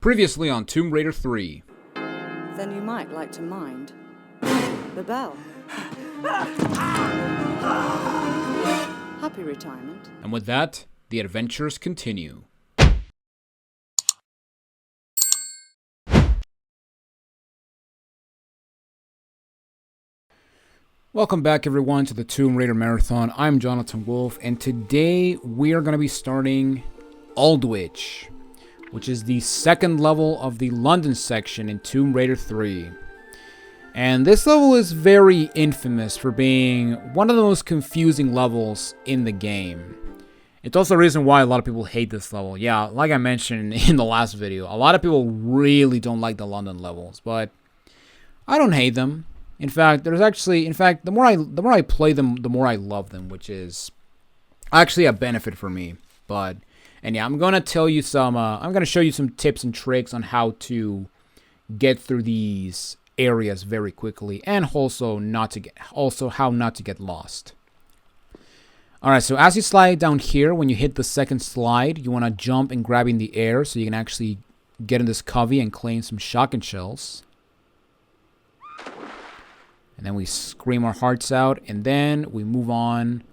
Previously on Tomb Raider 3. Then you might like to mind the bell. Happy retirement. And with that, the adventures continue. Welcome back everyone to the Tomb Raider Marathon. I'm Jonathan Wolf, and today we are going to be starting Aldwych, which is the second level of the London section in Tomb Raider 3. And this level is very infamous for being one of the most confusing levels in the game. It's also the reason why a lot of people hate this level. Yeah, like I mentioned in the last video, a lot of people really don't like the London levels, but I don't hate them. In fact, the more I play them, the more I love them, which is actually a benefit for me. And yeah, I'm gonna show you some tips and tricks on how to get through these areas very quickly, and also how not to get lost. All right, so as you slide down here, when you hit the second slide, you want to jump and grab in the air so you can actually get in this covey and claim some shotgun shells. And then we scream our hearts out, and then we move on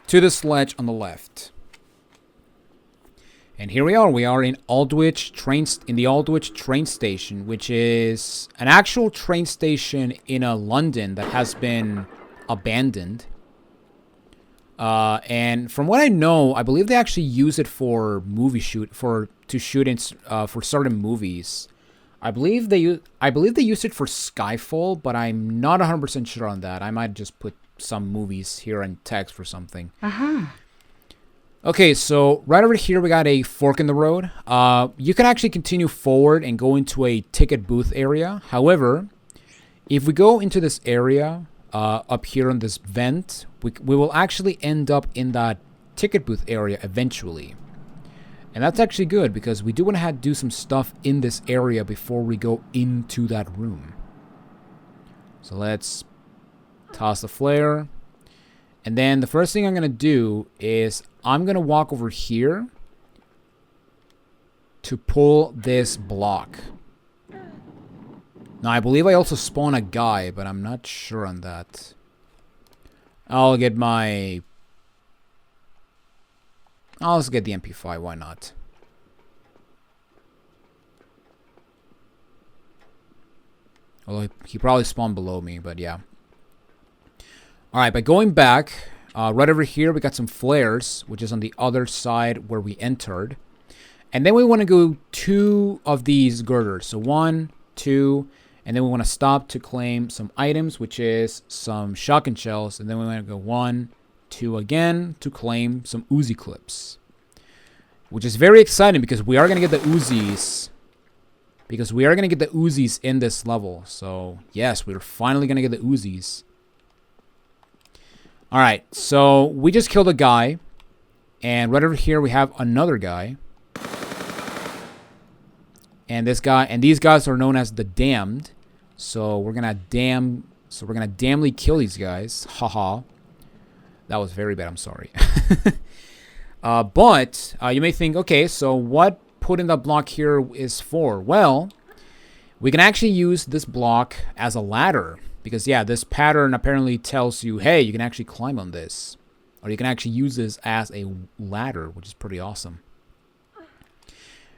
to the sledge on the left. And here we are in Aldwych train station, which is an actual train station in London that has been abandoned. And from what I know, I believe they actually use it for for certain movies. I believe they use it for Skyfall, but I'm not 100% sure on that. I might just put some movies here in text for something. Okay, so right over here we got a fork in the road. You can actually continue forward and go into a ticket booth area. However, if we go into this area up here on this vent, we will actually end up in that ticket booth area eventually. And that's actually good because we do want to do some stuff in this area before we go into that room. So let's toss the flare. And then the first thing I'm going to do is I'm going to walk over here to pull this block. Now, I believe I also spawn a guy, but I'm not sure on that. I'll just get the MP5, why not? Although he probably spawned below me, but yeah. Alright, by going back, right over here we got some flares, which is on the other side where we entered. And then we want to go 2 of these girders. So 1, 2, and then we want to stop to claim some items, which is some shotgun shells. And then we want to go 1, 2 again to claim some Uzi clips. Which is very exciting because we are going to get the Uzis. In this level. So yes, we're finally going to get the Uzis. Alright, so we just killed a guy. And right over here we have another guy. And these guys are known as the Damned. So we're gonna damnly kill these guys. Haha. That was very bad, I'm sorry. But you may think, okay, so what putting that block here is for? Well, we can actually use this block as a ladder. Because, yeah, this pattern apparently tells you, hey, you can actually climb on this. Or you can actually use this as a ladder, which is pretty awesome.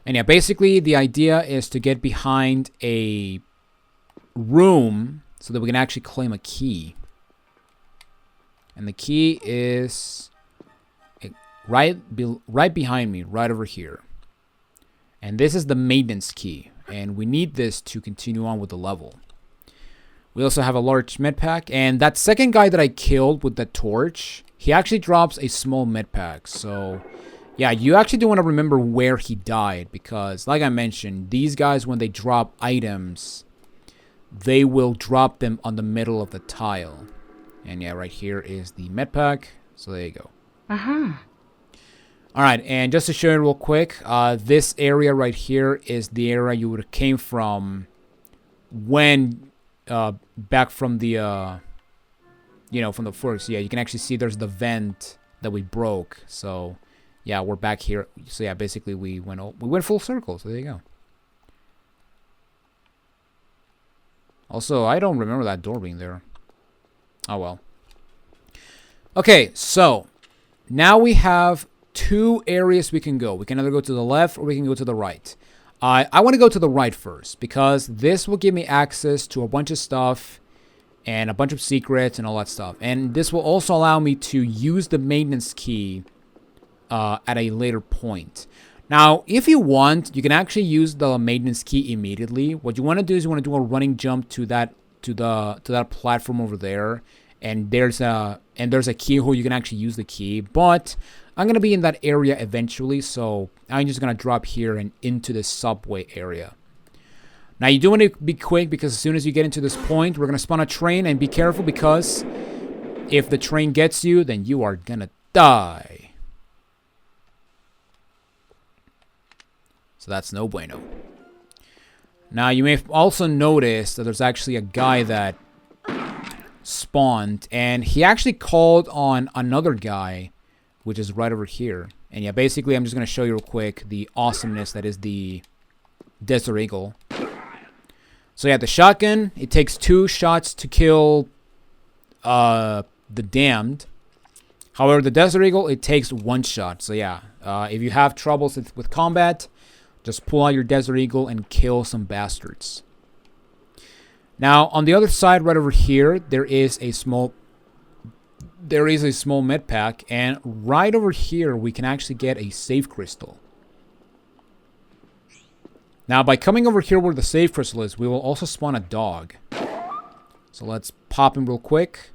And, yeah, basically the idea is to get behind a room so that we can actually claim a key. And the key is right behind me, right over here. And this is the maintenance key. And we need this to continue on with the level. We also have a large med pack, and that second guy that I killed with the torch, he actually drops a small med pack. So, yeah, you actually do want to remember where he died because, like I mentioned, these guys, when they drop items, they will drop them on the middle of the tile. And yeah, right here is the med pack. So there you go. All right, and just to show you real quick, this area right here is the area you would have came from when back from the from the forest. Yeah, you can actually see there's the vent that we broke. So Yeah, we're back here. So yeah, basically we went full circle. So there you go. Also, I don't remember that door being there. Oh well. Okay, so now we have 2 areas we can go. We can either go to the left or we can go to the right. I want to go to the right first because this will give me access to a bunch of stuff and a bunch of secrets and all that stuff. And this will also allow me to use the maintenance key at a later point. Now, if you want, you can actually use the maintenance key immediately. What you want to do is you want to do a running jump to that platform over there, and there's a keyhole. You can actually use the key, but I'm gonna be in that area eventually, so I'm just gonna drop here and into the subway area. Now you do want to be quick because as soon as you get into this point, we're gonna spawn a train, and be careful because if the train gets you, then you are gonna die. So that's no bueno. Now you may also notice that there's actually a guy that spawned, and he actually called on another guy, which is right over here. And yeah, basically I'm just going to show you real quick the awesomeness that is the Desert Eagle. So yeah, the shotgun, it takes 2 shots to kill the damned. However, the Desert Eagle, it takes 1 shot. So yeah, if you have troubles with combat, just pull out your Desert Eagle and kill some bastards. Now, on the other side, right over here, there is a small med pack, and right over here, we can actually get a save crystal. Now, by coming over here where the save crystal is, we will also spawn a dog. So let's pop him real quick.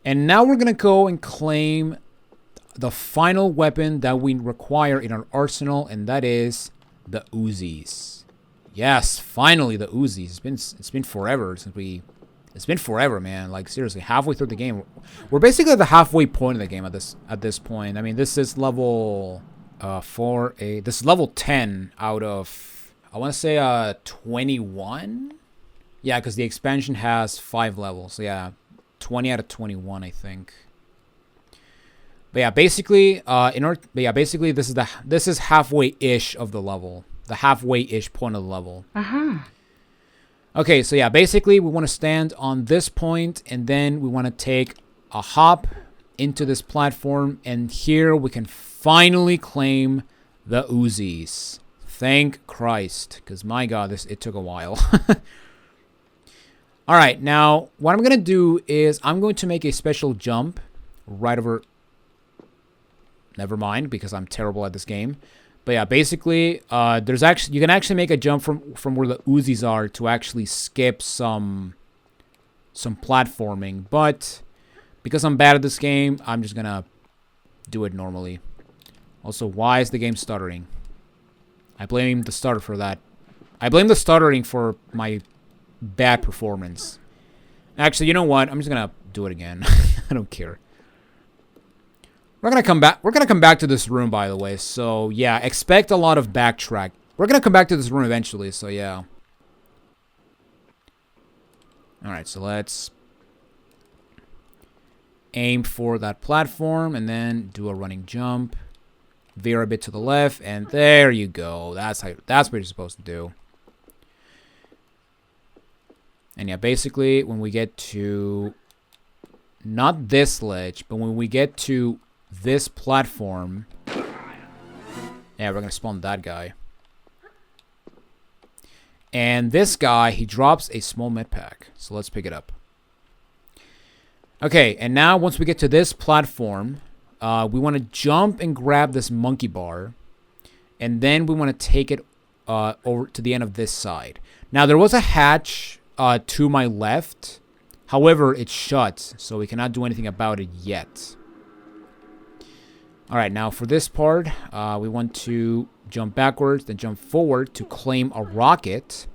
And now we're going to go and claim the final weapon that we require in our arsenal, and that is the Uzis. Yes, finally the Uzis. It's been forever since we. It's been forever, man. Like seriously, halfway through the game, we're basically at the halfway point of the game at this point. I mean, this is level this is level 10 out of, I want to say 21. Yeah, because the expansion has 5 levels. So yeah, 20 out of 21, I think. But yeah, basically, this is halfway-ish of the level, the halfway-ish point of the level. Okay, so yeah, basically, we want to stand on this point, and then we want to take a hop into this platform, and here we can finally claim the Uzis. Thank Christ, because my God, it took a while. All right, now what I'm gonna do is I'm going to make a special jump right over. Never mind, because I'm terrible at this game. But yeah, basically, you can actually make a jump from where the Uzis are to actually skip some platforming. But because I'm bad at this game, I'm just gonna do it normally. Also, why is the game stuttering? I blame the stutter for that. I blame the stuttering for my bad performance. Actually, you know what? I'm just gonna do it again. I don't care. We're gonna come back. We're gonna come back to this room, by the way. So yeah, expect a lot of backtrack. We're gonna come back to this room eventually. So yeah. All right. So let's aim for that platform and then do a running jump. Veer a bit to the left, and there you go. That's what you're supposed to do. And yeah, basically, when we get to not this ledge, but when we get to this platform, yeah, we're gonna spawn that guy. And this guy, he drops a small med pack. So let's pick it up. Okay, and now once we get to this platform, we want to jump and grab this monkey bar, and then we want to take it over to the end of this side. Now there was a hatch to my left, however it's shut, so we cannot do anything about it yet. All right, now for this part, we want to jump backwards, then jump forward to claim a rocket.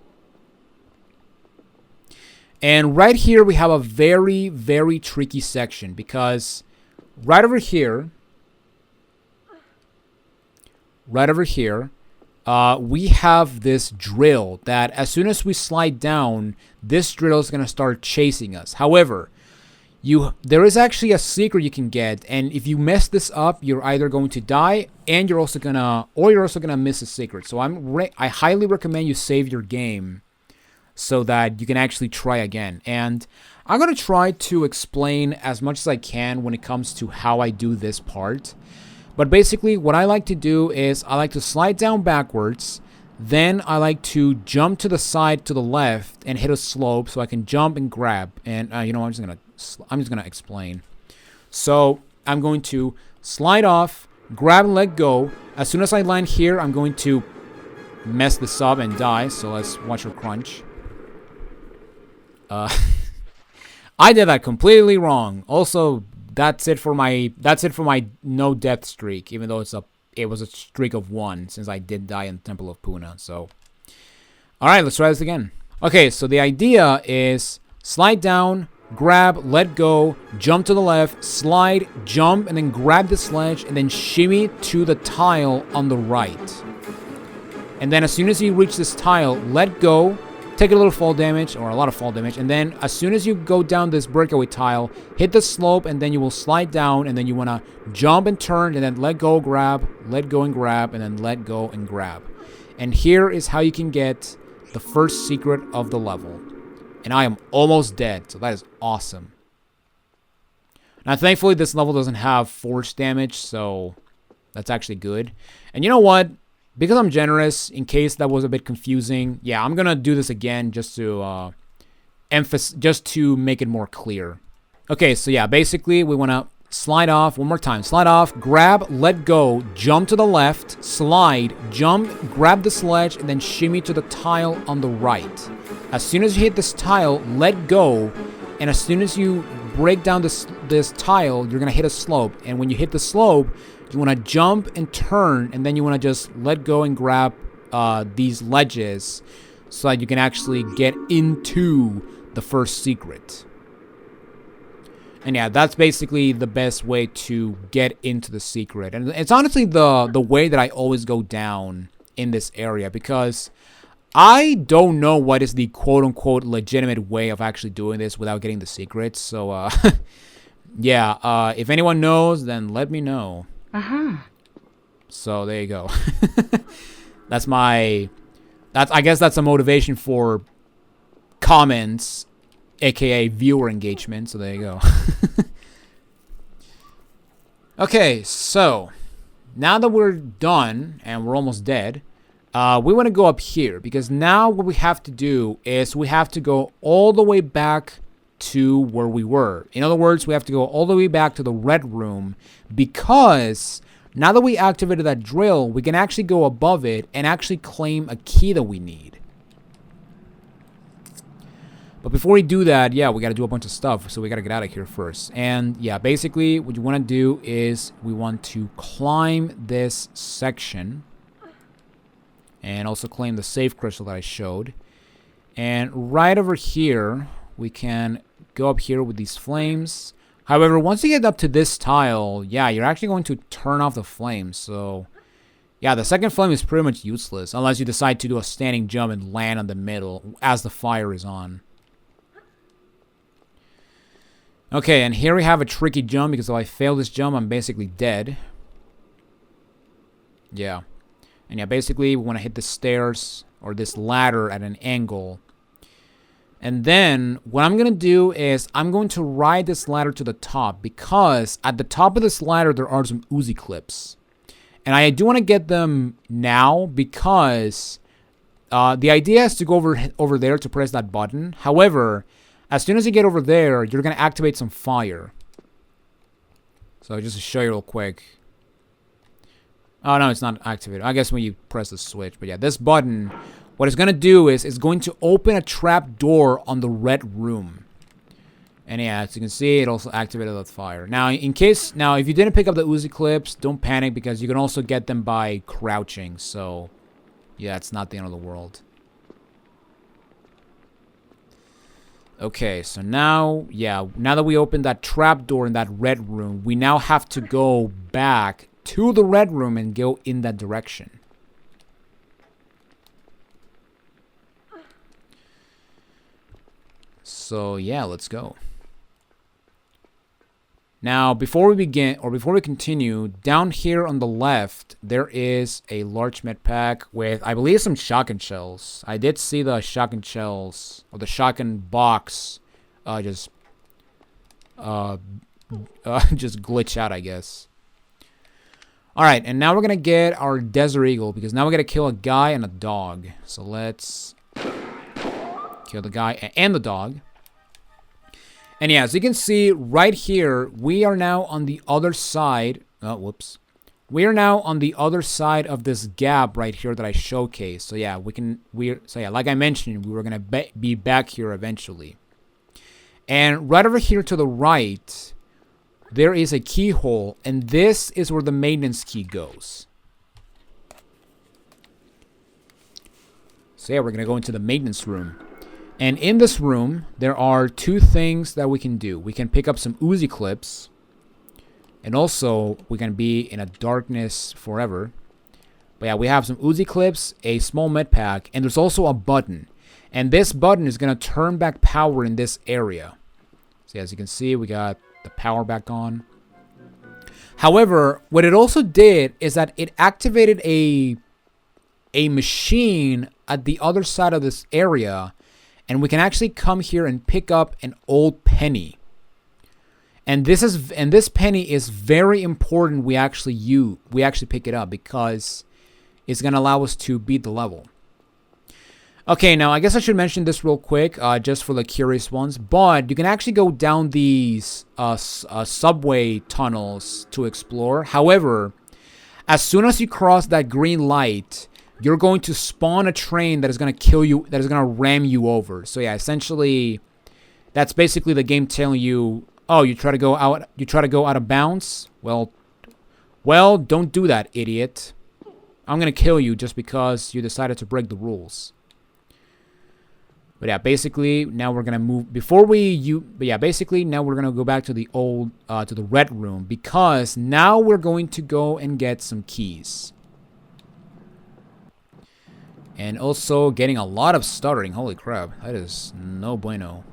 And right here we have a very, very tricky section, because right over here, we have this drill that as soon as we slide down, this drill is going to start chasing us. However, there is actually a secret you can get, and if you mess this up, you're either going to die, and you're also gonna miss a secret. So I highly recommend you save your game so that you can actually try again. And I'm gonna try to explain as much as I can when it comes to how I do this part. But basically, what I like to do is I like to slide down backwards. Then I like to jump to the side to the left and hit a slope so I can jump and grab. And you know, I'm just gonna explain. So I'm going to slide off, grab and let go. As soon as I land here, I'm going to mess this up and die. So let's watch her crunch. I did that completely wrong. Also, that's it for my no death streak, even though it was a streak of 1 since I did die in the Temple of Puna. So, all right, let's try this again. Okay, so the idea is slide down, grab, let go, jump to the left, slide, jump, and then grab the sledge, and then shimmy to the tile on the right. And then as soon as you reach this tile, let go, take a little fall damage, or a lot of fall damage, and then as soon as you go down this breakaway tile, hit the slope, and then you will slide down, and then you want to jump and turn, and then let go, grab, let go and grab, and then let go and grab. And here is how you can get the first secret of the level. And I am almost dead, so that is awesome. Now, thankfully, this level doesn't have force damage, so that's actually good. And you know what? Because I'm generous, in case that was a bit confusing, yeah, I'm gonna do this again just to just to make it more clear. Okay, so yeah, basically we wanna slide off one more time. Slide off, grab, let go, jump to the left, slide, jump, grab the sledge, and then shimmy to the tile on the right. As soon as you hit this tile, let go, and as soon as you break down this tile, you're gonna hit a slope. And when you hit the slope, you want to jump and turn, and then you want to just let go and grab these ledges so that you can actually get into the first secret. And yeah, that's basically the best way to get into the secret. And it's honestly the way that I always go down in this area, because I don't know what is the quote-unquote legitimate way of actually doing this without getting the secrets. So, yeah, if anyone knows, then let me know. So there you go. I guess that's a motivation for comments, aka viewer engagement. So there you go. Okay, so now that we're done and we're almost dead, we want to go up here, because now what we have to do is we have to go all the way back to where we were. In other words, we have to go all the way back to the red room, because now that we activated that drill, we can actually go above it and actually claim a key that we need. But before we do that, yeah, we got to do a bunch of stuff, so we got to get out of here first. And yeah, basically what you want to do is we want to climb this section and also claim the safe crystal that I showed. And right over here, we can go up here with these flames. However, once you get up to this tile, yeah, you're actually going to turn off the flames. So, yeah, the second flame is pretty much useless unless you decide to do a standing jump and land on the middle as the fire is on. Okay, and here we have a tricky jump, because if I fail this jump, I'm basically dead. Yeah. And yeah, basically, we want to hit the stairs or this ladder at an angle. And then what I'm going to do is I'm going to ride this ladder to the top, because at the top of this ladder, there are some Uzi clips. And I do want to get them now, because the idea is to go over there to press that button. However, as soon as you get over there, you're going to activate some fire. So just to show you real quick. Oh, no, it's not activated. I guess when you press the switch. But yeah, this button, what it's going to do is it's going to open a trap door on the red room. And yeah, as you can see, it also activated that fire. Now, if you didn't pick up the Uzi clips, don't panic, because you can also get them by crouching. So, yeah, it's not the end of the world. Okay, so now, yeah, now that we opened that trap door in that red room, we now have to go back to the red room and go in that direction. So, yeah, let's go. Now, before we begin, or before we continue, down here on the left, there is a large med pack with, I believe, some shotgun shells. I did see the shotgun shells, or the shotgun box, just glitch out, I guess. Alright, and now we're gonna get our Desert Eagle, because now we're gonna kill a guy and a dog. So let's kill the guy and the dog. And yeah, as you can see right here, we are now on the other side. Oh, whoops. We are now on the other side of this gap right here that I showcased. So yeah, like I mentioned, we were gonna be back here eventually. And right over here to the right, there is a keyhole, and this is where the maintenance key goes. So yeah, we're gonna go into the maintenance room. And in this room, there are two things that we can do. We can pick up some Uzi clips. And also, we can be in a darkness forever. But yeah, we have some Uzi clips, a small med pack, and there's also a button. And this button is going to turn back power in this area. So as you can see, we got the power back on. However, what it also did is that it activated a machine at the other side of this area. And we can actually come here and pick up an old penny. And this penny is very important. We actually pick it up because it's gonna allow us to beat the level. Okay, now I guess I should mention this real quick, just for the curious ones. But you can actually go down these subway tunnels to explore. However, as soon as you cross that green light, you're going to spawn a train that is going to kill you, that is going to ram you over. So yeah, essentially, that's basically the game telling you, oh, you try to go out of bounds? Well, don't do that, idiot. I'm going to kill you just because you decided to break the rules. But yeah, basically, now we're going to move, basically, now we're going to go back to the to the red room, because now we're going to go and get some keys. And also getting a lot of stuttering. Holy crap. That is no bueno.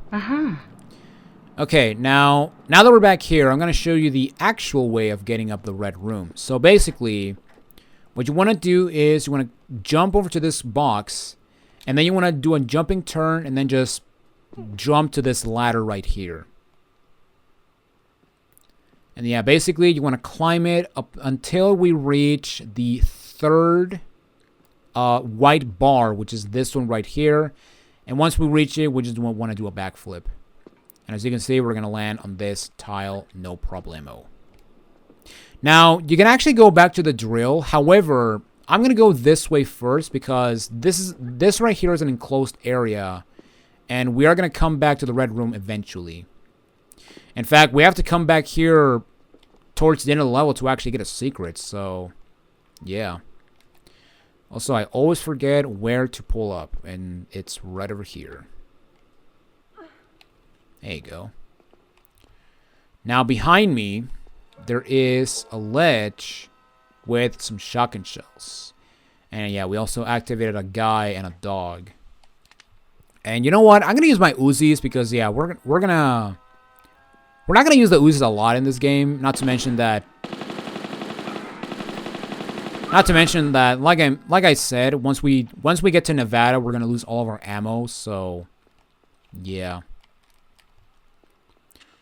Okay, now that we're back here, I'm going to show you the actual way of getting up the red room. So basically, what you want to do is you want to jump over to this box. And then you want to do a jumping turn and then just jump to this ladder right here. And yeah, basically you want to climb it up until we reach the third white bar, which is this one right here. And once we reach it, we just want to do a backflip. And as you can see, we're going to land on this tile, no problemo. Now, you can actually go back to the drill. However, I'm going to go this way first because this right here is an enclosed area. And we are going to come back to the red room eventually. In fact, we have to come back here towards the end of the level to actually get a secret. So, yeah. Also, I always forget where to pull up. And it's right over here. There you go. Now, behind me, there is a ledge with some shotgun shells. And yeah, we also activated a guy and a dog. And you know what? I'm going to use my Uzis because, yeah, we're not going to use the Uzis a lot in this game. Not to mention that, like I said, once we get to Nevada, we're going to lose all of our ammo. So, yeah.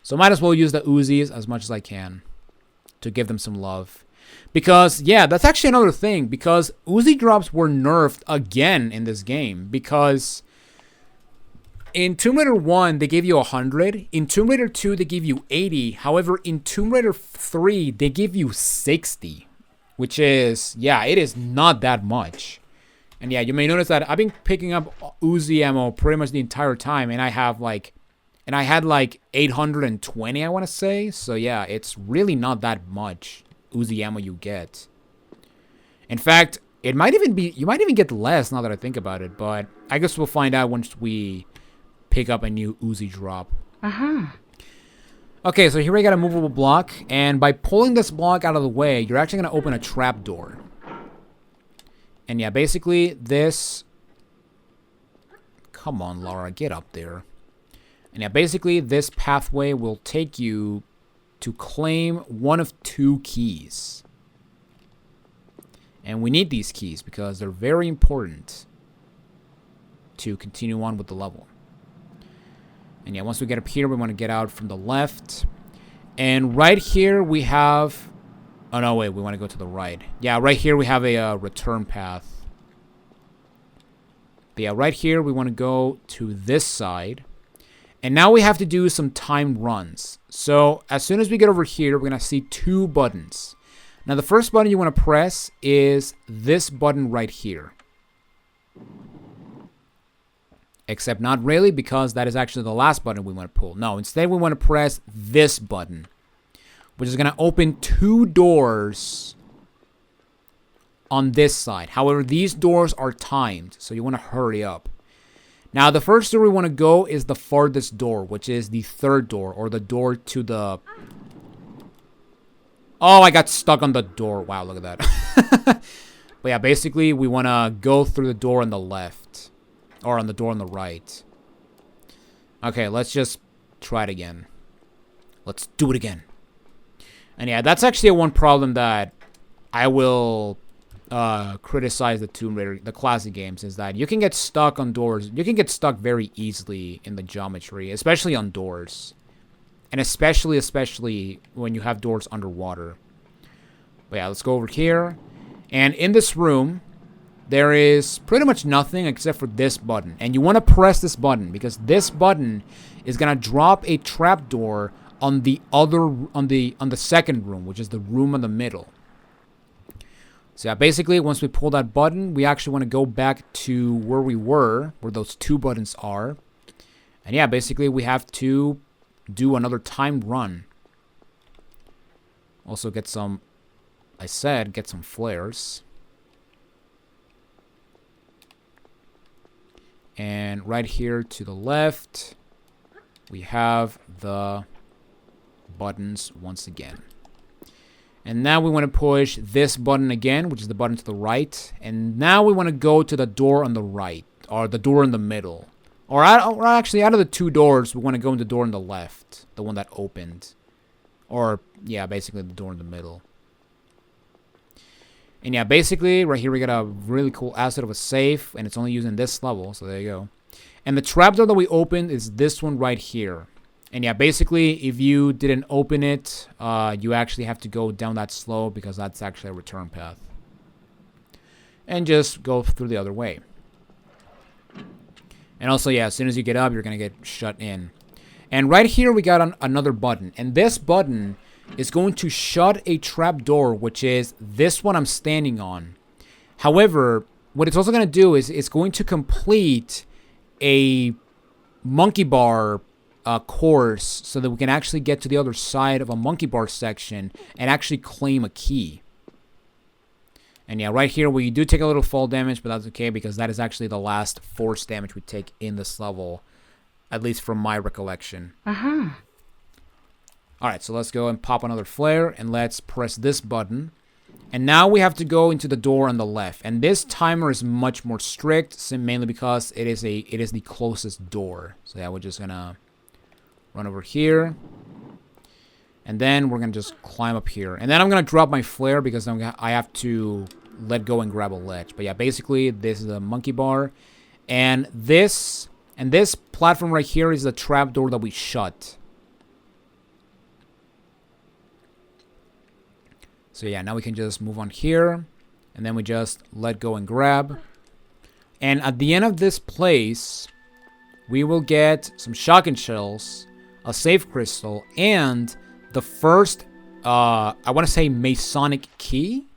So might as well use the Uzis as much as I can to give them some love. Because, yeah, that's actually another thing. Because Uzi drops were nerfed again in this game. Because in Tomb Raider 1, they gave you 100. In Tomb Raider 2, they give you 80. However, in Tomb Raider 3, they give you 60. Which is, yeah, it is not that much. And yeah, you may notice that I've been picking up Uzi ammo pretty much the entire time. And I had like 820, I want to say. So yeah, it's really not that much Uzi ammo you get. In fact, it might even be, you might even get less now that I think about it, but I guess we'll find out once we pick up a new Uzi drop. Okay, so here we got a movable block, and by pulling this block out of the way, you're actually going to open a trap door. And yeah, basically this, come on Laura, get up there. And yeah, basically this pathway will take you to claim one of 2 keys. And we need these keys because they're very important to continue on with the level. And yeah, once we get up here, we want to get out from the left. And right here we have... Oh, no, wait. We want to go to the right. Yeah, right here we have a return path. But yeah, right here we want to go to this side. And now we have to do some timed runs. So as soon as we get over here, we're going to see 2 buttons. Now, the first button you want to press is this button right here. Except not really, because that is actually the last button we want to pull. No, instead we want to press this button, which is going to open 2 doors on this side. However, these doors are timed, so you want to hurry up. Now, the first door we want to go is the farthest door, which is the 3rd door, or the door to the... Oh, I got stuck on the door. Wow, look at that. But yeah, basically, we want to go through the door on the left. Or on the door on the right. Okay, let's just try it again. Let's do it again. And yeah, that's actually one problem that I will criticize the Tomb Raider, the classic games, is that you can get stuck on doors. You can get stuck very easily in the geometry, especially on doors. And especially when you have doors underwater. But yeah, let's go over here. And in this room, there is pretty much nothing except for this button. And you want to press this button because this button is going to drop a trapdoor on the second room, which is the room in the middle. So yeah, basically, once we pull that button, we actually want to go back to where we were, where those 2 buttons are. And yeah, basically, we have to do another timed run. Also get some, get some flares. And right here to the left, we have the buttons once again. And now we want to push this button again, which is the button to the right. And now we want to go to the door on the right, or the door in the middle. Or actually, out of the 2 doors, we want to go in the door on the left, the one that opened. Or, yeah, basically the door in the middle. And yeah, basically, right here we got a really cool asset of a safe, and it's only used in this level, so there you go. And the trapdoor that we opened is this one right here. And yeah, basically, if you didn't open it, you actually have to go down that slope, because that's actually a return path. And just go through the other way. And also, yeah, as soon as you get up, you're going to get shut in. And right here, we got another button. And this button is going to shut a trapdoor, which is this one I'm standing on. However, what it's also going to do is it's going to complete a monkey bar course so that we can actually get to the other side of a monkey bar section and actually claim a key. And yeah, right here we do take a little fall damage, but that's okay because that is actually the last force damage we take in this level, at least from my recollection. Alright, so let's go and pop another flare, and let's press this button. And now we have to go into the door on the left. And this timer is much more strict, mainly because it is the closest door. So yeah, we're just gonna run over here. And then we're gonna just climb up here. And then I'm gonna drop my flare because I have to let go and grab a ledge. But yeah, basically this is a monkey bar. And this platform right here is the trapdoor that we shut. So yeah, now we can just move on here, and then we just let go and grab. And at the end of this place, we will get some shotgun shells, a safe crystal, and the first, I want to say Masonic key?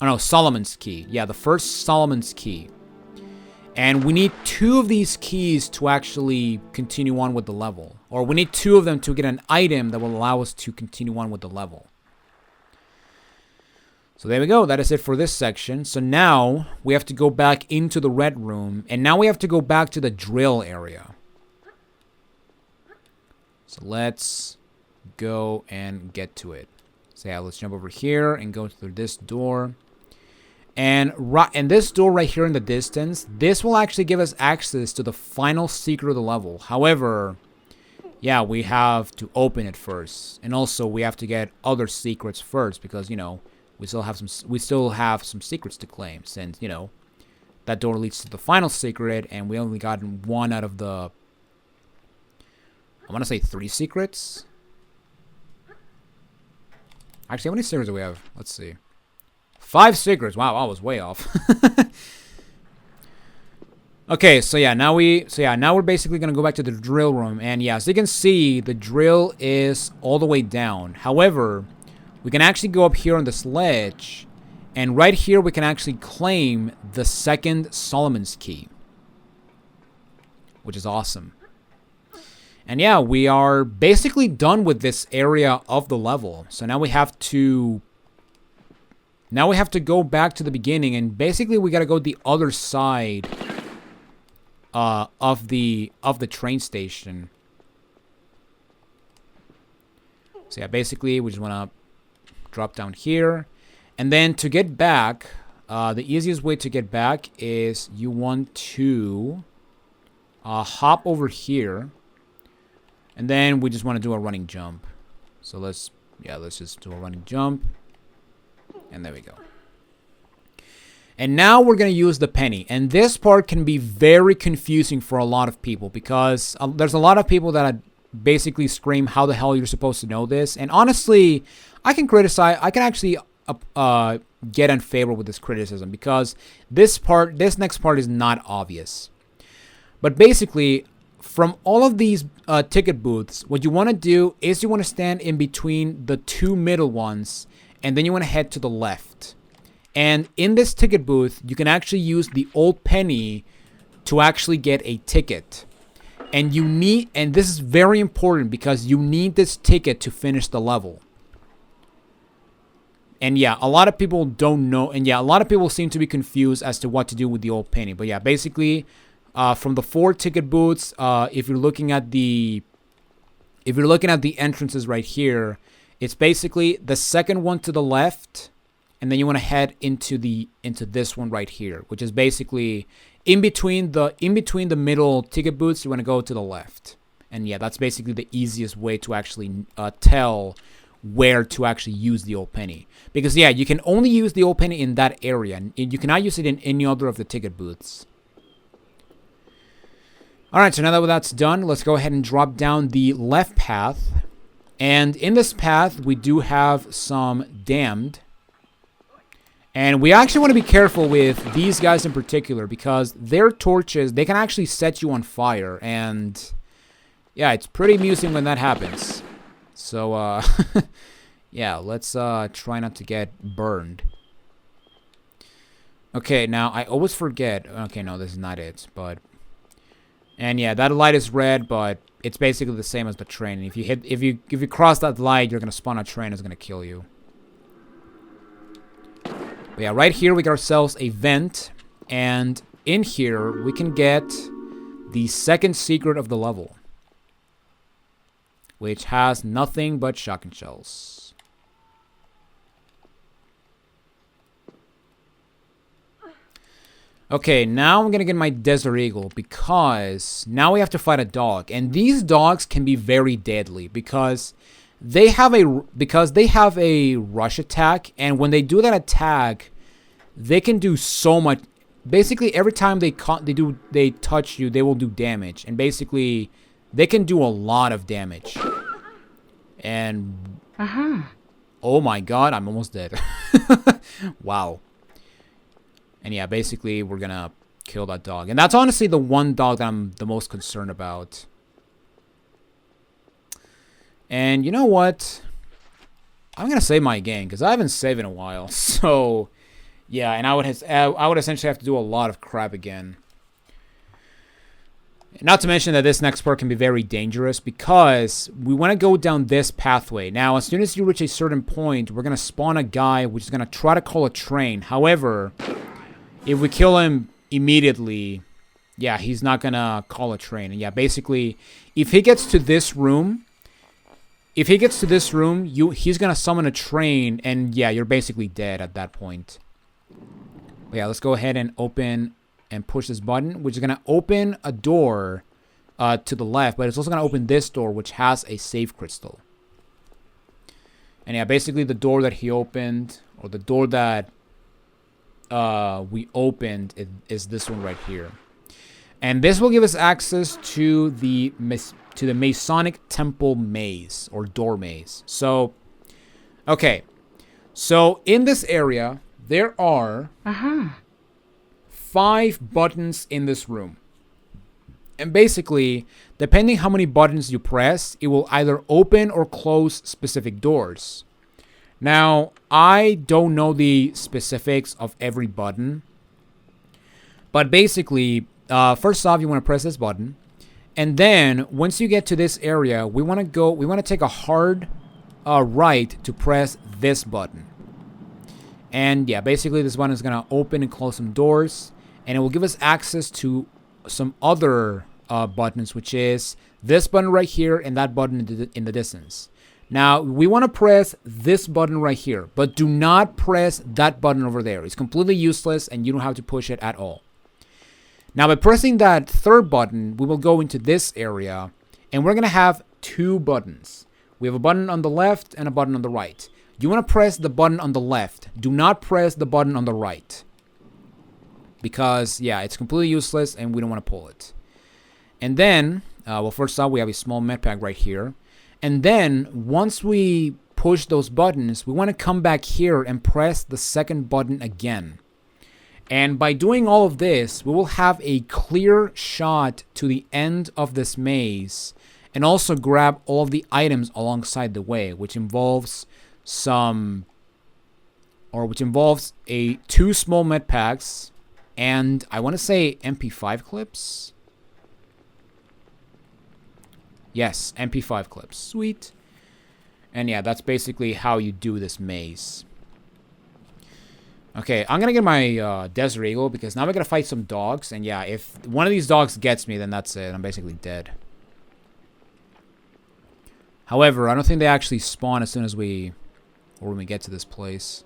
Oh no, Solomon's key. Yeah, the first Solomon's key. And we need 2 of these keys to actually continue on with the level. Or we need 2 of them to get an item that will allow us to continue on with the level. So there we go. That is it for this section. So now we have to go back into the red room. And now we have to go back to the drill area. So let's go and get to it. So yeah, let's jump over here and go through this door. And this door right here in the distance, this will actually give us access to the final secret of the level. However, yeah, we have to open it first. And also we have to get other secrets first because, you know, we still have some secrets to claim since, you know, that door leads to the final secret and we only got one out of the, I want to say 3 secrets. Actually, how many secrets do we have? Let's see. 5 secrets. Wow, I was way off. Okay, so now we're basically gonna go back to the drill room, and yeah, as you can see, the drill is all the way down. However, we can actually go up here on this ledge, and right here we can actually claim the second Solomon's key, which is awesome. And yeah, we are basically done with this area of the level. So now we have to go back to the beginning, and basically we gotta go the other side of the train station. So yeah, basically we just want to drop down here, and then to get back, the easiest way to get back is you want to hop over here, and then we just want to do a running jump. So let's just do a running jump, and there we go. And now we're going to use the penny. And this part can be very confusing for a lot of people because there's a lot of people that basically scream, how the hell you're supposed to know this? And honestly, I can actually get in favor with this criticism because this next part is not obvious. But basically, from all of these ticket booths, what you want to do is you want to stand in between the 2 middle ones, and then you want to head to the left. And in this ticket booth, you can actually use the old penny to actually get a ticket. And this is very important because you need this ticket to finish the level. And yeah, a lot of people don't know. And yeah, a lot of people seem to be confused as to what to do with the old penny. But yeah, basically, from the 4 ticket booths, if you're looking at the entrances right here, it's basically the second one to the left. And then you want to head into this one right here, which is basically in between the middle ticket booths. You want to go to the left, and yeah, that's basically the easiest way to actually tell where to actually use the old penny. Because yeah, you can only use the old penny in that area, and you cannot use it in any other of the ticket booths. All right, so now that that's done, let's go ahead and drop down the left path, and in this path we do have some damned. And we actually want to be careful with these guys in particular because their torches, they can actually set you on fire. And yeah, it's pretty amusing when that happens. So, yeah, let's try not to get burned. Okay, now I always forget. Okay, no, this is not it. And yeah, that light is red, but it's basically the same as the train. If you cross that light, you're going to spawn a train that's going to kill you. But yeah, right here we got ourselves a vent, and in here we can get the second secret of the level, which has nothing but shotgun shells. Okay, now I'm gonna get my Desert Eagle because now we have to fight a dog, and these dogs can be very deadly because they have a rush attack, and when they do that attack, they can do so much. Basically, every time they touch you, they will do damage, and basically, they can do a lot of damage. And oh my god, I'm almost dead. Wow. And yeah, basically, we're gonna kill that dog, and that's honestly the one dog that I'm the most concerned about. And you know what? I'm gonna save my game because I haven't saved in a while. So, yeah, and I would essentially have to do a lot of crap again. Not to mention that this next part can be very dangerous because we want to go down this pathway. Now, as soon as you reach a certain point, we're gonna spawn a guy which is gonna try to call a train. However, if we kill him immediately, yeah, he's not gonna call a train. And yeah, basically, if he gets to this room. He's going to summon a train, and yeah, you're basically dead at that point. But yeah, let's go ahead and open and push this button, which is going to open a door to the left, but it's also going to open this door, which has a save crystal. And yeah, basically the door that he opened, or the door that we opened, is this one right here. And this will give us access to the Masonic Temple maze, or door maze. So, okay. So, in this area, there are 5 buttons in this room. And basically, depending how many buttons you press, it will either open or close specific doors. Now, I don't know the specifics of every button. But basically, first off, you want to press this button. And then, once you get to this area, we want to take a hard right to press this button. And yeah, basically this button is going to open and close some doors. And it will give us access to some other buttons, which is this button right here and that button in the distance. Now, we want to press this button right here, but do not press that button over there. It's completely useless and you don't have to push it at all. Now, by pressing that third button, we will go into this area and we're going to have 2 buttons. We have a button on the left and a button on the right. You want to press the button on the left. Do not press the button on the right. Because, yeah, it's completely useless and we don't want to pull it. And then, well, first off, we have a small med pack right here. And then, once we push those buttons, we want to come back here and press the second button again. And by doing all of this, we will have a clear shot to the end of this maze. And also grab all of the items alongside the way, which involves a 2 small med packs. And I want to say MP5 clips. Yes, MP5 clips. Sweet. And yeah, that's basically how you do this maze. Okay, I'm going to get my Desert Eagle because now we're going to fight some dogs. And yeah, if one of these dogs gets me, then that's it. I'm basically dead. However, I don't think they actually spawn as soon as when we get to this place.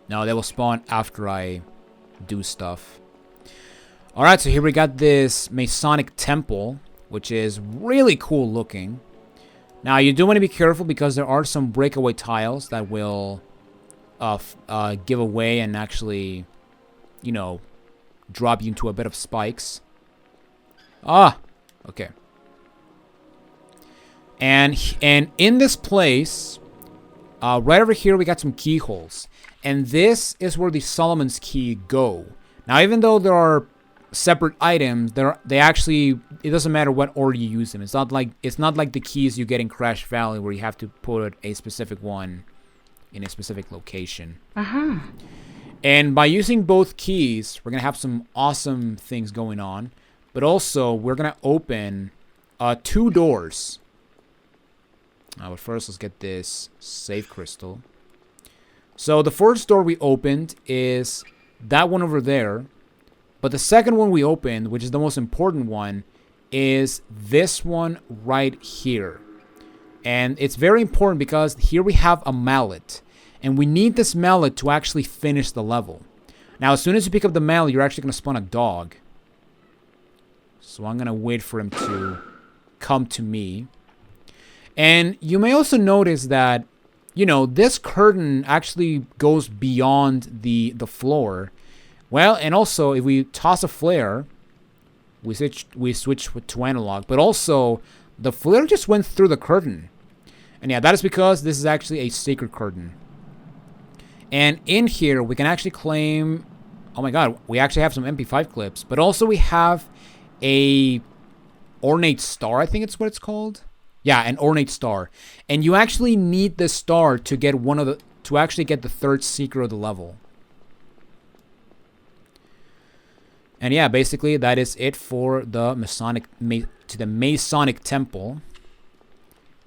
No, they will spawn after I do stuff. Alright, so here we got this Masonic Temple, which is really cool looking. Now, you do want to be careful because there are some breakaway tiles that will give away and actually, you know, drop you into a bit of spikes. Ah, okay. And in this place, right over here, we got some keyholes. And this is where the Solomon's Key go. Now, even though there are separate items, it doesn't matter what order you use them. It's not like the keys you get in Crash Valley where you have to put a specific one in a specific location. And by using both keys, we're gonna have some awesome things going on. But also, we're gonna open 2 doors. But first, let's get this save crystal. So the first door we opened is that one over there. But the second one we opened, which is the most important one, is this one right here. And it's very important because here we have a mallet. And we need this mallet to actually finish the level. Now, as soon as you pick up the mallet, you're actually going to spawn a dog. So I'm going to wait for him to come to me. And you may also notice that, you know, this curtain actually goes beyond the floor. Well, and also, if we toss a flare, we switch to analog. But also, the flare just went through the curtain. And yeah, that is because this is actually a sacred curtain. And in here, we can actually claim... Oh my god, we actually have some MP5 clips. But also, we have a Ornate Star, I think it's what it's called. Yeah, an Ornate Star. And you actually need this star to get to actually get the 3rd secret of the level. And yeah, basically that is it for the Masonic Temple.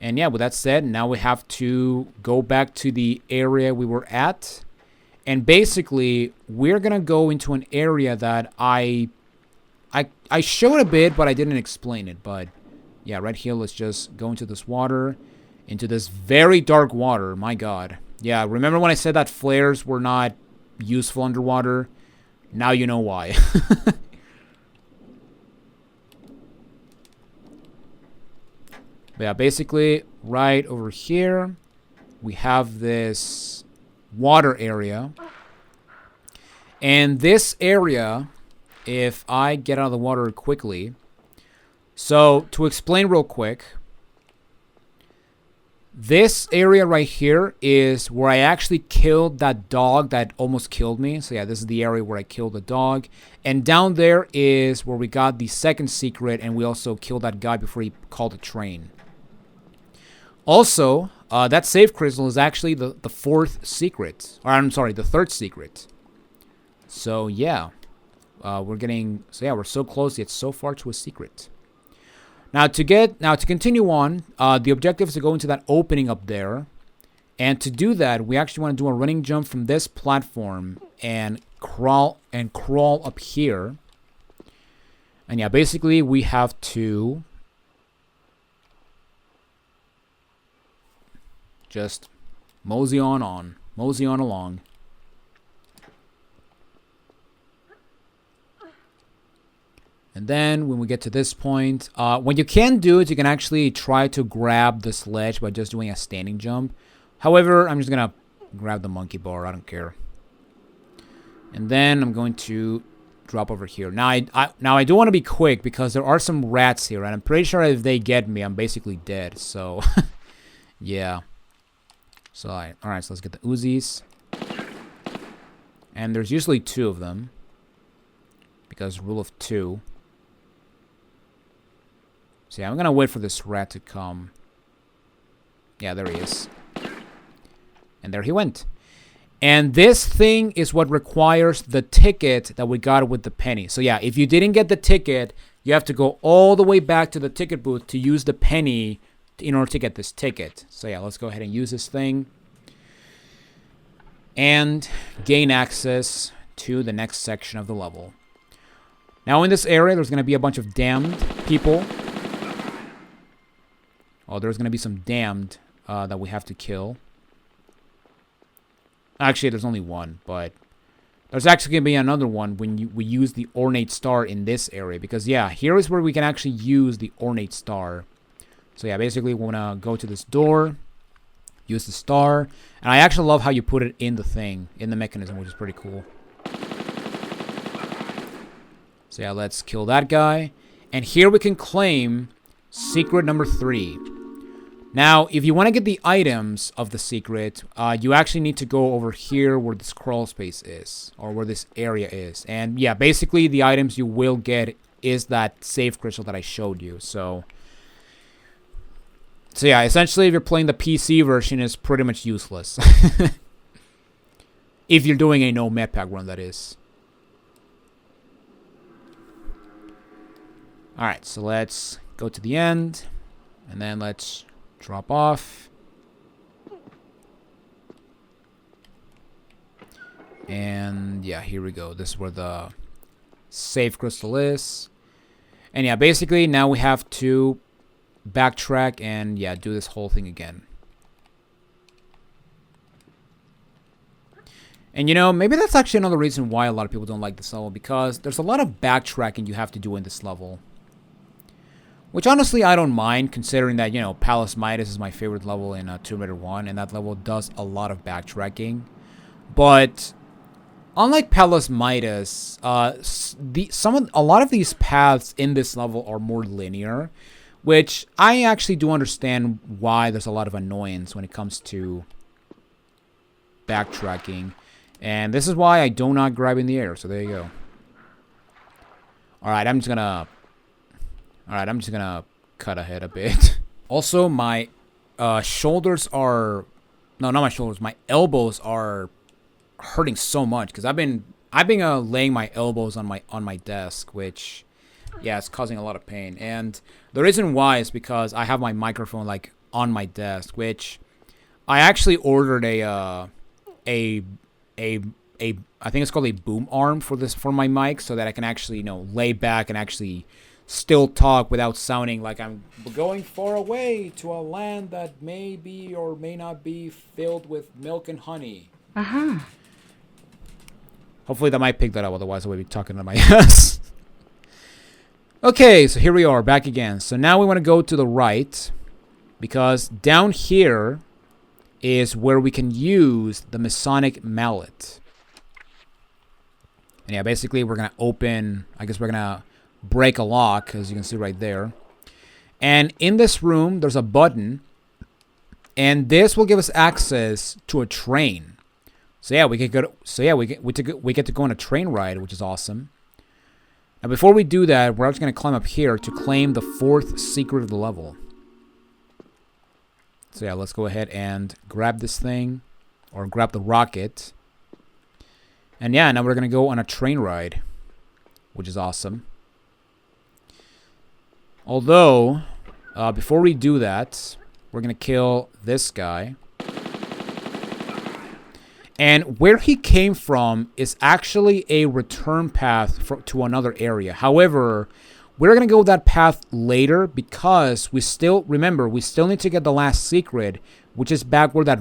And yeah, with that said, now we have to go back to the area we were at. And basically, we're going to go into an area that I showed a bit, but I didn't explain it. But yeah, right here, let's just go into this water. Into this very dark water. My god. Yeah, remember when I said that flares were not useful underwater? Now you know why. But yeah, basically, right over here, we have this water area. And this area, if I get out of the water quickly... So, to explain real quick, this area right here is where I actually killed that dog that almost killed me. So yeah, this is the area where I killed the dog. And down there is where we got the second secret, and we also killed that guy before he called a train. Also, that save crystal is actually the fourth secret. Or I'm sorry, the third secret. So yeah, we're getting... So yeah, we're so close yet so far to a secret. Now to continue on, the objective is to go into that opening up there, and to do that, we actually want to do a running jump from this platform and crawl up here. And yeah, basically we have to just mosey on along. And then when we get to this point, what you can do is you can actually try to grab this ledge by just doing a standing jump. However, I'm just going to grab the monkey bar. I don't care. And then I'm going to drop over here. Now I do want to be quick because there are some rats here. And I'm pretty sure if they get me, I'm basically dead. So, yeah. So, alright, so let's get the Uzis. And there's usually 2 of them. Because rule of 2. So yeah, I'm gonna wait for this rat to come. Yeah, there he is. And there he went. And this thing is what requires the ticket that we got with the penny. So yeah, if you didn't get the ticket, you have to go all the way back to the ticket booth to use the penny in order to get this ticket. So yeah, let's go ahead and use this thing. And gain access to the next section of the level. Now in this area, there's going to be a bunch of damned people. Oh, there's going to be some damned that we have to kill. Actually, there's only one, but there's actually going to be another one when we use the Ornate star in this area. Because, yeah, here is where we can actually use the Ornate star. So, yeah, basically, we want to go to this door, use the star. And I actually love how you put it in the thing, in the mechanism, which is pretty cool. So, yeah, let's kill that guy. And here we can claim secret number 3. Now, if you want to get the items of the secret, you actually need to go over here where this crawl space is, or where this area is. And yeah, basically the items you will get is that save crystal that I showed you. So yeah, essentially if you're playing the PC version, it's pretty much useless. If you're doing a no med pack run, that is. Alright, so let's go to the end, and then let's drop off. And yeah, here we go. This is where the save crystal is. And yeah, basically now we have to backtrack and yeah, do this whole thing again. And you know, maybe that's actually another reason why a lot of people don't like this level, because there's a lot of backtracking you have to do in this level. Which honestly I don't mind, considering that, you know, Palace Midas is my favorite level in Tomb Raider 1, and that level does a lot of backtracking. But unlike Palace Midas, a lot of these paths in this level are more linear, which I actually do understand why there's a lot of annoyance when it comes to backtracking. And this is why I do not grab in the air, so there you go. Alright, I'm just gonna cut ahead a bit. Also, my shoulders are... No, not my shoulders. My elbows are hurting so much because I've been laying my elbows on my desk, which, yeah, it's causing a lot of pain. And the reason why is because I have my microphone like on my desk, which I actually ordered a I think it's called a boom arm for my mic, so that I can actually, you know, lay back and actually still talk without sounding like I'm going far away to a land that may be or may not be filled with milk and honey. Uh-huh. Hopefully that might pick that up, otherwise I would be talking to my ass. Okay, so here we are, back again. So now we want to go to the right. Because down here is where we can use the Masonic Mallet. And yeah, basically we're going to open, I guess we're going to break a lock, as you can see right there. And in this room, there's a button. And this will give us access to a train. So yeah, we get to go on a train ride, which is awesome. Now before we do that, we're actually going to climb up here to claim the 4th secret of the level. So yeah, let's go ahead and grab this thing, or grab the rocket. And yeah, now we're going to go on a train ride, which is awesome. Although, before we do that, we're going to kill this guy. And where he came from is actually a return path to another area. However, we're going to go that path later because we still, remember, we still need to get the last secret, which is back where the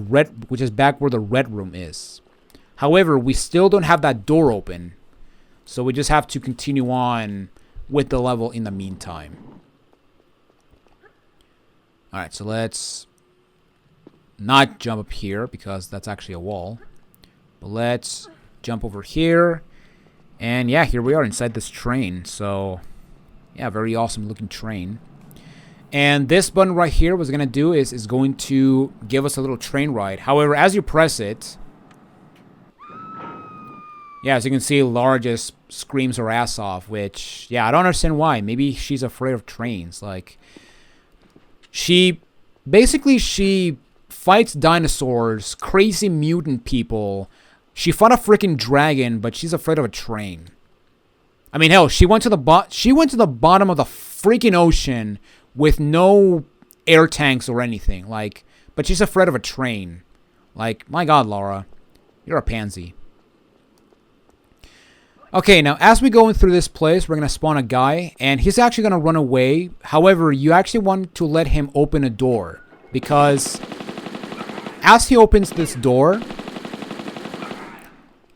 red room is. However, we still don't have that door open. So we just have to continue on with the level in the meantime. Alright, so let's not jump up here because that's actually a wall. But let's jump over here. And yeah, here we are inside this train. So yeah, very awesome looking train. And this button right here, what's going to do is going to give us a little train ride. However, as you press it, yeah, as you can see, Laura just screams her ass off, which, yeah, I don't understand why. Maybe she's afraid of trains. Like, she fights dinosaurs, crazy mutant people. She fought a freaking dragon, but she's afraid of a train. I mean, hell, she went to the bottom of the freaking ocean with no air tanks or anything. Like, but she's afraid of a train. Like, my God, Laura, you're a pansy. Okay, now as we go through this place, we're going to spawn a guy, and he's actually going to run away. However, you actually want to let him open a door, because as he opens this door,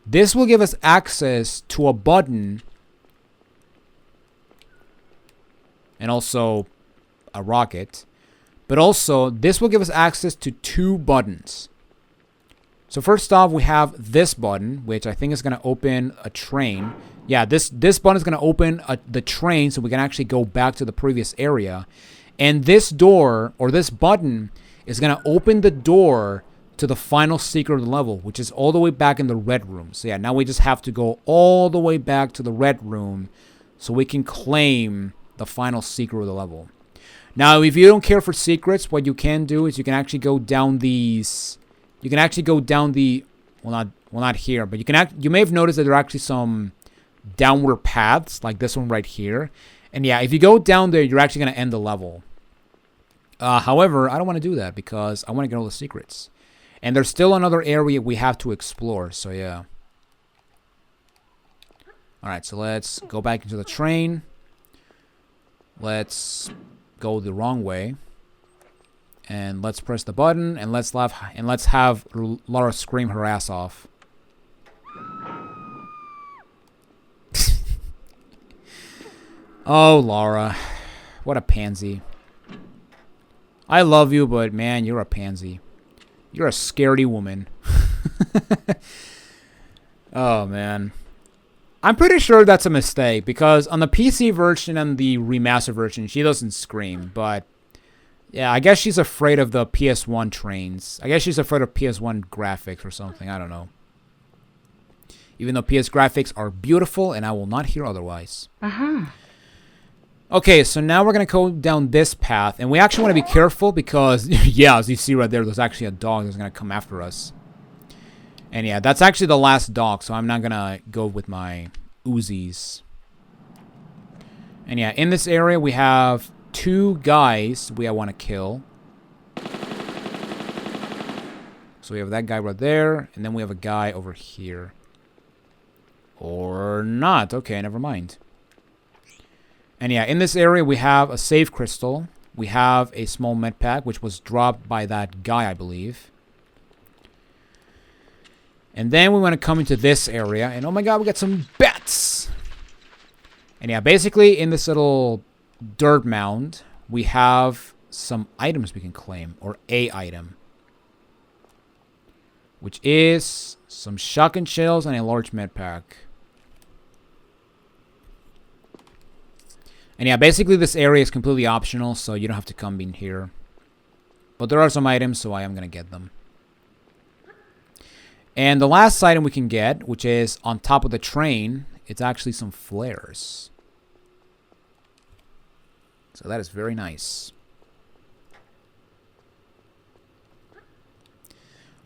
this will give us access to a button and also a rocket. But also, this will give us access to 2 buttons. So first off, we have this button, which I think is going to open a train. Yeah, this button is going to open the train so we can actually go back to the previous area. And this door, or this button, is going to open the door to the final secret of the level, which is all the way back in the red room. So yeah, now we just have to go all the way back to the red room so we can claim the final secret of the level. Now, if you don't care for secrets, what you can do is you can actually go down these... You can actually go down the... Well, not here, but you may have noticed that there are actually some downward paths, like this one right here. And yeah, if you go down there, you're actually going to end the level. However, I don't want to do that because I want to get all the secrets. And there's still another area we have to explore, so yeah. Alright, so let's go back into the train. Let's go the wrong way. And let's press the button, and let's have Laura scream her ass off. Oh, Laura. What a pansy. I love you, but man, you're a pansy. You're a scaredy woman. Oh, man. I'm pretty sure that's a mistake, because on the PC version and the remastered version, she doesn't scream, but... Yeah, I guess she's afraid of the PS1 trains. I guess she's afraid of PS1 graphics or something. I don't know. Even though PS graphics are beautiful, and I will not hear otherwise. Okay, so now we're going to go down this path. And we actually want to be careful because, yeah, as you see right there, there's actually a dog that's going to come after us. And yeah, that's actually the last dog, so I'm not going to go with my Uzis. And yeah, in this area, we have... 2 guys I want to kill. So we have that guy right there, and then we have a guy over here. Or not. Okay, never mind. And yeah, in this area we have a save crystal. We have a small med pack, which was dropped by that guy, I believe. And then we want to come into this area, and oh my god, we got some bats! And yeah, basically in this little... dirt mound, we have some items we can claim, or a item, which is some shotgun shells and a large med pack. And yeah, basically this area is completely optional, so you don't have to come in here. But there are some items, so I am going to get them. And the last item we can get, which is on top of the train, it's actually some flares. So that is very nice.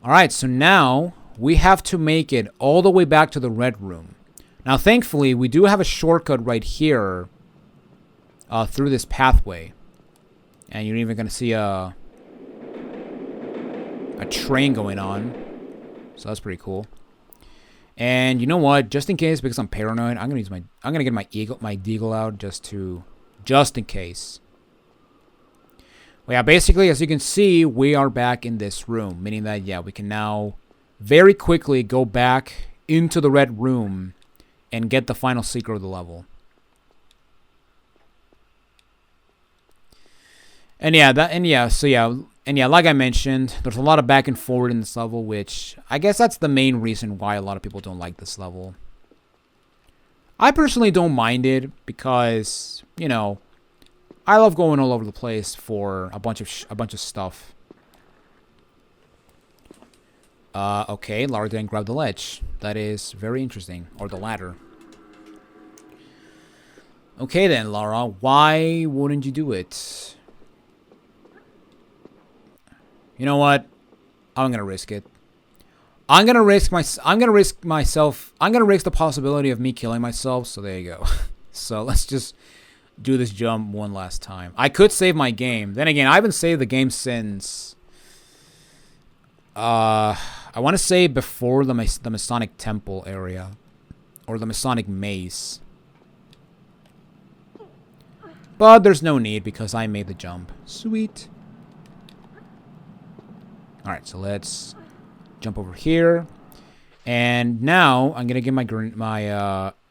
Alright, so now we have to make it all the way back to the red room. Now thankfully, we do have a shortcut right here through this pathway. And you're even going to see a train going on. So that's pretty cool. And you know what? Just in case, because I'm paranoid, I'm gonna get my deagle out just in case. Well, yeah, basically, as you can see, we are back in this room, meaning that yeah, we can now very quickly go back into the red room and get the final secret of the level. And yeah, like I mentioned, there's a lot of back and forward in this level, which I guess that's the main reason why a lot of people don't like this level. I personally don't mind it because, you know, I love going all over the place for a bunch of stuff. Okay, Lara didn't grab the ledge. That is very interesting. Or the ladder. Okay then, Lara, why wouldn't you do it? You know what? I'm gonna risk it. I'm gonna risk the possibility of me killing myself. So there you go. So let's just do this jump one last time. I could save my game. Then again, I haven't saved the game since I want to say before the Masonic Temple area, or the Masonic Maze. But there's no need because I made the jump. Sweet. Alright, so let's jump over here. And now I'm going to get my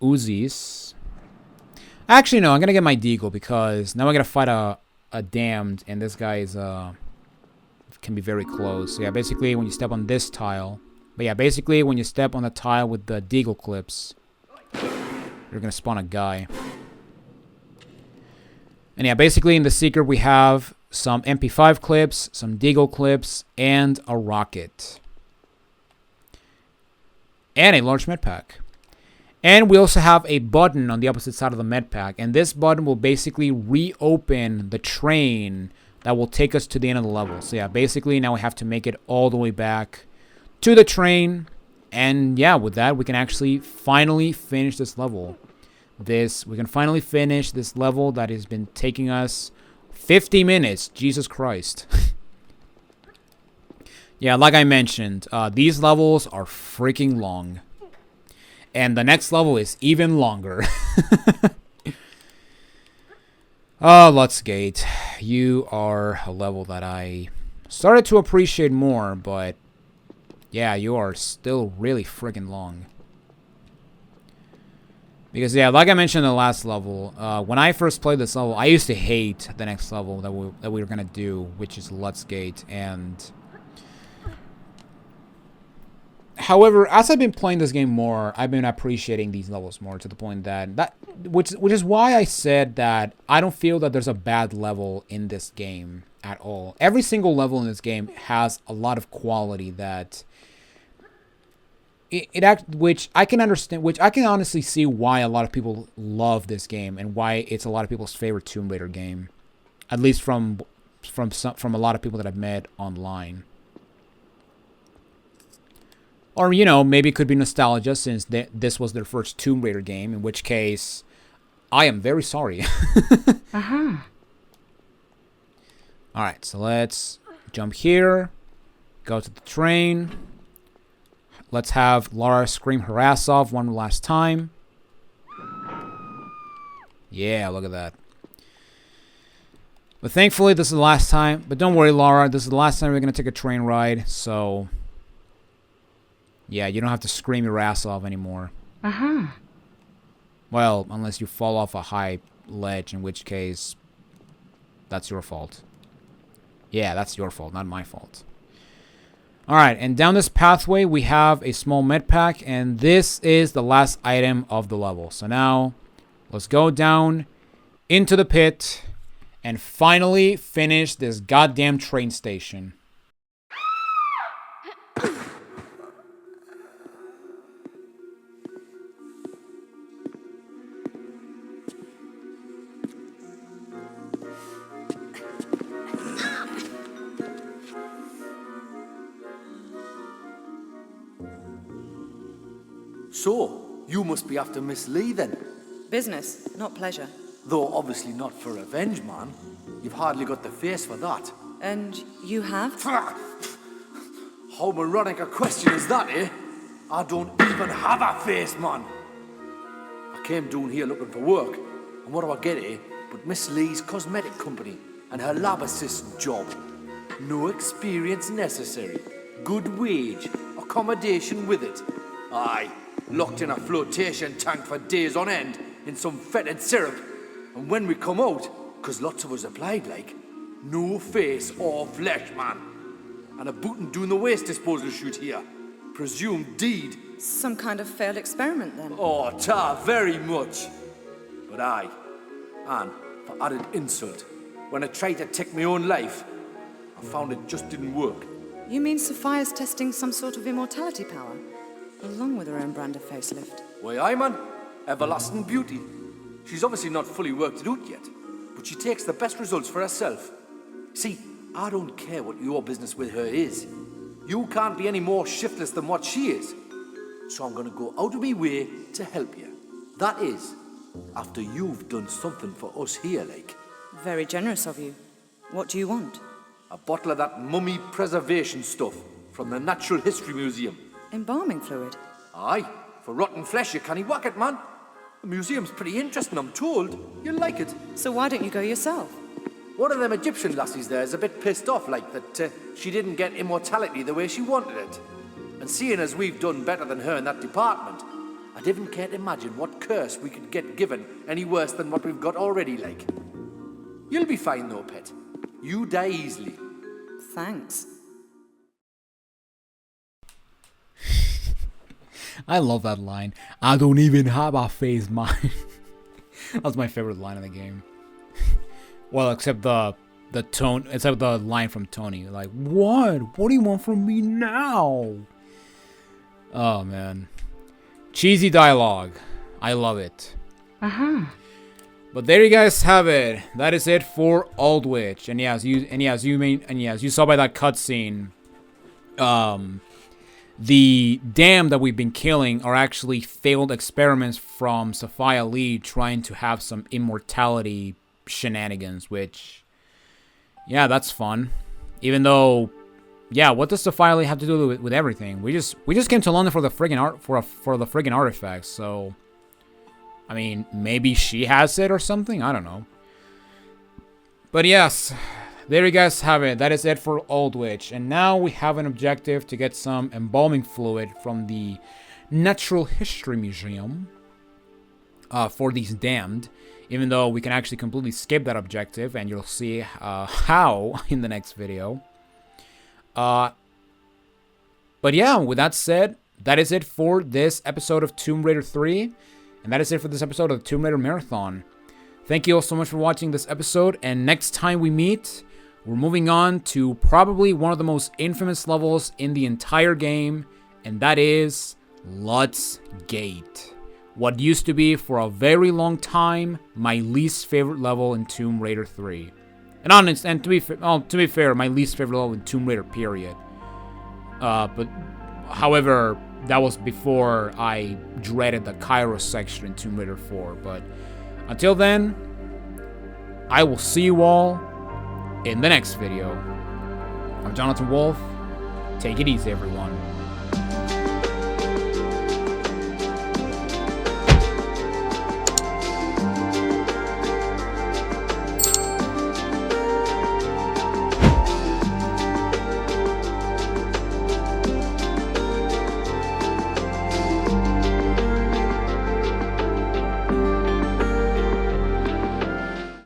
Uzis. Actually, no, I'm going to get my Deagle because now I got to fight a damned, and this guy is can be very close. So yeah, basically when you step on this tile, when you step on the tile with the Deagle clips, you're going to spawn a guy. And yeah, basically in the secret we have some MP5 clips, some Deagle clips, and a rocket. And a large med pack. And we also have a button on the opposite side of the med pack. And this button will basically reopen the train that will take us to the end of the level. So yeah, basically now we have to make it all the way back to the train. And yeah, with that we can actually finally finish this level. We can finally finish this level that has been taking us 50 minutes. Jesus Christ. Yeah, like I mentioned, these levels are freaking long. And the next level is even longer. Oh, Lutzgate. You are a level that I started to appreciate more, but yeah, you are still really freaking long. Because, yeah, like I mentioned in the last level, when I first played this level, I used to hate the next level that we were going to do, which is Lutzgate. And however, as I've been playing this game more, I've been appreciating these levels more to the point which is why I said that I don't feel that there's a bad level in this game at all. Every single level in this game has a lot of quality that which I can understand, which I can honestly see why a lot of people love this game and why it's a lot of people's favorite Tomb Raider game, at least from a lot of people that I've met online. Or, you know, maybe it could be nostalgia since this was their first Tomb Raider game, in which case I am very sorry. Alright, so let's jump here, go to the train. Let's have Lara scream her ass off one last time. Yeah, look at that. But thankfully, this is the last time. But don't worry, Lara. This is the last time we're going to take a train ride. So, yeah, you don't have to scream your ass off anymore. Well, unless you fall off a high ledge, in which case, that's your fault. Yeah, that's your fault, not my fault. Alright, and down this pathway, we have a small med pack, and this is the last item of the level. So now, let's go down into the pit and finally finish this goddamn train station. So, you must be after Miss Lee then? Business, not pleasure. Though obviously not for revenge, man. You've hardly got the face for that. And you have? How moronic a question is that, eh? I don't even have a face, man. I came down here looking for work, and what do I get, eh? But Miss Lee's cosmetic company and her lab assistant job. No experience necessary. Good wage, accommodation with it. Aye, locked in a flotation tank for days on end in some fetid syrup. And when we come out, 'cause lots of us applied like, no face or flesh, man. And a bootin' doing the waste disposal shoot here. Presumed deed. Some kind of failed experiment then? Oh, ta, very much. But aye, and for added insult, when I tried to take my own life, I found it just didn't work. You mean Sophia's testing some sort of immortality power? Along with her own brand of facelift? Why, aye, man. Everlasting beauty. She's obviously not fully worked it out yet, but she takes the best results for herself. See, I don't care what your business with her is. You can't be any more shiftless than what she is. So I'm gonna go out of my way to help you. That is, after you've done something for us here, like. Very generous of you. What do you want? A bottle of that mummy preservation stuff from the Natural History Museum. Embalming fluid? Aye, for rotten flesh you can't whack it, man. The museum's pretty interesting, I'm told. You'll like it. So why don't you go yourself? One of them Egyptian lassies there is a bit pissed off, like that she didn't get immortality the way she wanted it. And seeing as we've done better than her in that department, I didn't care to imagine what curse we could get given any worse than what we've got already, like. You'll be fine though, pet. You die easily. Thanks. I love that line. I don't even have a face, man. That's my favorite line in the game. Well, except the tone, except the line from Tony. Like, what? What do you want from me now? Oh, man. Cheesy dialogue. I love it. But there you guys have it. That is it for Aldwych. And as you saw by that cutscene, the dam that we've been killing are actually failed experiments from Sophia Lee trying to have some immortality shenanigans, which, yeah, that's fun. Even though, yeah, what does Sophia Lee have to do with everything? We just came to London for the friggin' artifacts, so I mean, maybe she has it or something, I don't know. But yes, there you guys have it. That is it for Aldwych. And now we have an objective to get some embalming fluid from the Natural History Museum for these damned. Even though we can actually completely skip that objective, and you'll see how in the next video. But yeah, with that said, that is it for this episode of Tomb Raider 3. And that is it for this episode of the Tomb Raider Marathon. Thank you all so much for watching this episode. And next time we meet, we're moving on to probably one of the most infamous levels in the entire game. And that is Lutz Gate. What used to be, for a very long time, my least favorite level in Tomb Raider 3. And to be fair, my least favorite level in Tomb Raider, period. But, however, that was before I dreaded the Cairo section in Tomb Raider 4. But until then, I will see you all in the next video. I'm Jonathan Wolf. Take it easy, everyone.